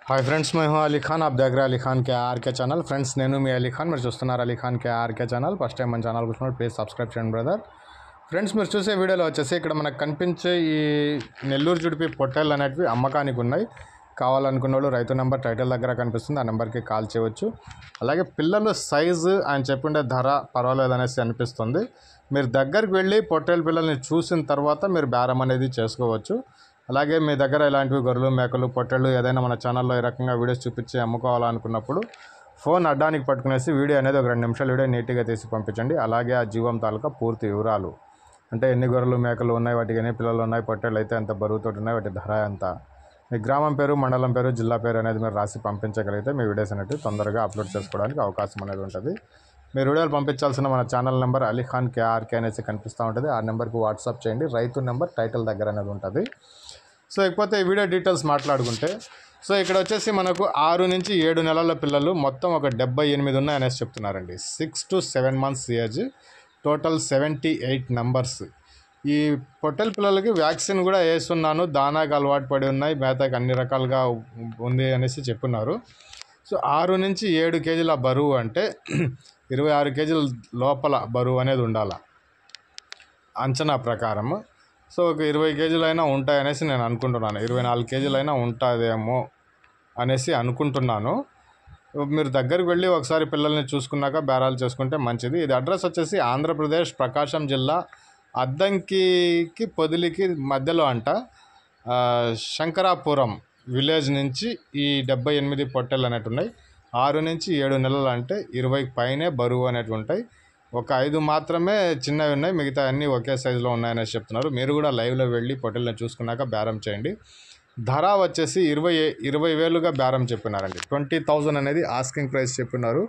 Hi friends, मैं हूं अली खान। आप देख रहे हैं अली खान के आर के ఛానల్। ఫ్రెండ్స్, నేను మీ అలీ ఖాన్। మీరు చూస్తున్నారు Ali Khan K R K channel. First time మన ఛానల్ చూస్తున్నారు, ప్లీజ్ సబ్స్క్రైబ్ చేయండి బ్రదర్। ఫ్రెండ్స్, మీరు చూసే వీడియోలో వచ్చేసి ఇక్కడ మనకు కనిపించే ఈ నెల్లూరు జుడిపి పొట్టేళ్ళు అనేటివి అమ్మకానికి ఉన్నాయి। కావాలనుకున్న వాళ్ళు రైతు నెంబర్ టైటిల్ దగ్గర కనిపిస్తుంది, ఆ నెంబర్కి కాల్ చేయవచ్చు। అలాగే పిల్లలు సైజు ఆయన చెప్పుండే ధర పర్వాలేదనేసి అనిపిస్తుంది। మీరు దగ్గరికి వెళ్ళి పొట్టేళ్ళ పిల్లల్ని చూసిన తర్వాత మీరు బేరం అనేది చేసుకోవచ్చు। అలాగే మీ దగ్గర ఇలాంటివి గొర్రెలు, మేకలు, పొట్టేళ్ళు ఏదైనా మన ఛానల్లో ఈ రకంగా వీడియోస్ చూపించి అమ్ముకోవాలనుకున్నప్పుడు ఫోన్ అడ్డానికి పట్టుకునేసి వీడియో అనేది ఒక 2 నిమిషాలు వీడియో నీట్గా తీసి పంపించండి। అలాగే ఆ జీవం తాలూకా పూర్తి వివరాలు, అంటే ఎన్ని గొర్రెలు, మేకలు ఉన్నాయి, వాటికి ఎన్ని పిల్లలు ఉన్నాయి, పొట్టేళ్ళు అయితే ఎంత బరువుతో ఉన్నాయి, వాటి ధర ఎంత, మీ గ్రామం పేరు, మండలం పేరు, జిల్లా పేరు అనేది మీరు రాసి పంపించగలిగితే మీ వీడియోస్ అనేవి తొందరగా అప్లోడ్ చేసుకోవడానికి అవకాశం అనేది ఉంటుంది। మీరు వీడియోలు పంపించాల్సిన మన channel number Ali Khan KRK అనేసి కనిపిస్తూ ఉంటుంది, ఆ నెంబర్కి వాట్సాప్ చేయండి। రైతు నెంబర్ టైటిల్ దగ్గర అనేది ఉంటుంది। సో ఇకపోతే ఈ వీడియో డీటెయిల్స్ మాట్లాడుకుంటే, సో ఇక్కడ వచ్చేసి మనకు 6 నుంచి 7 నెలల పిల్లలు మొత్తం ఒక 78 ఉన్నాయనేసి చెప్తున్నారండి। 6 to 7 months age, total 78 numbers. ఈ పొట్టెల పిల్లలకి వ్యాక్సిన్ కూడా వేస్తున్నాను, దానాకు అలవాటు పడి ఉన్నాయి, మేతకి అన్ని రకాలుగా ఉంది అనేసి చెప్పున్నారు। సో 6 నుంచి 7 కేజీల బరువు అంటే 26 కేజీల లోపల బరువు అనేది ఉండాలి అంచనా ప్రకారము। సో ఒక 20 కేజీలైనా ఉంటాయనేసి నేను అనుకుంటున్నాను, 24 కేజీలైనా ఉంటుందేమో అనేసి అనుకుంటున్నాను। మీరు దగ్గరికి వెళ్ళి ఒకసారి పిల్లల్ని చూసుకున్నాక బేరాలు చేసుకుంటే మంచిది। ఇది అడ్రస్ వచ్చేసి ఆంధ్రప్రదేశ్ ప్రకాశం జిల్లా అద్దంకికి పొదిలికి మధ్యలో అంట, శంకరాపురం విలేజ్ నుంచి ఈ 78 పొట్టెలు అనేవి ఉన్నాయి। 6 నుంచి 7 నెలలు అంటే 20 పైనే బరువు అనేవి ఉంటాయి। ఒక 5 మాత్రమే చిన్నవి ఉన్నాయి, మిగతా అన్నీ ఒకే సైజులో ఉన్నాయనేసి చెప్తున్నారు। మీరు కూడా లైవ్లో వెళ్ళి పొట్టెల్ని చూసుకున్నాక బేరం చేయండి। ధర వచ్చేసి 20,000గా బేరం చెప్పినారండి। 20,000 అనేది ఆస్కింగ్ ప్రైస్ చెప్పినారు,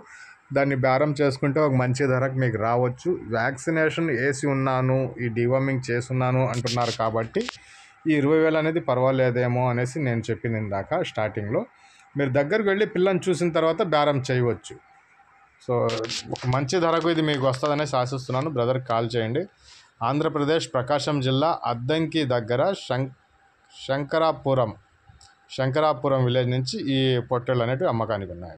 దాన్ని బేరం చేసుకుంటే ఒక మంచి ధరకు మీకు రావచ్చు। వ్యాక్సినేషన్ వేసి ఉన్నాను, ఈ డివార్మింగ్ చేస్తున్నాను అంటున్నారు కాబట్టి ఈ 20,000 అనేది పర్వాలేదేమో అనేసి నేను చెప్పింది ఇందాక స్టార్టింగ్లో। మీరు దగ్గరికి వెళ్ళి పిల్లని చూసిన తర్వాత బేరం చేయవచ్చు। సో ఒక మంచి ధరకు ఇది మీకు వస్తుందనేసి ఆశిస్తున్నాను। బ్రదర్కి కాల్ చేయండి। ఆంధ్రప్రదేశ్ ప్రకాశం జిల్లా అద్దంకి దగ్గర శంకరాపురం విలేజ్ నుంచి ఈ పొట్టేళ్ళు అనేవి అమ్మకానికి ఉన్నాయి।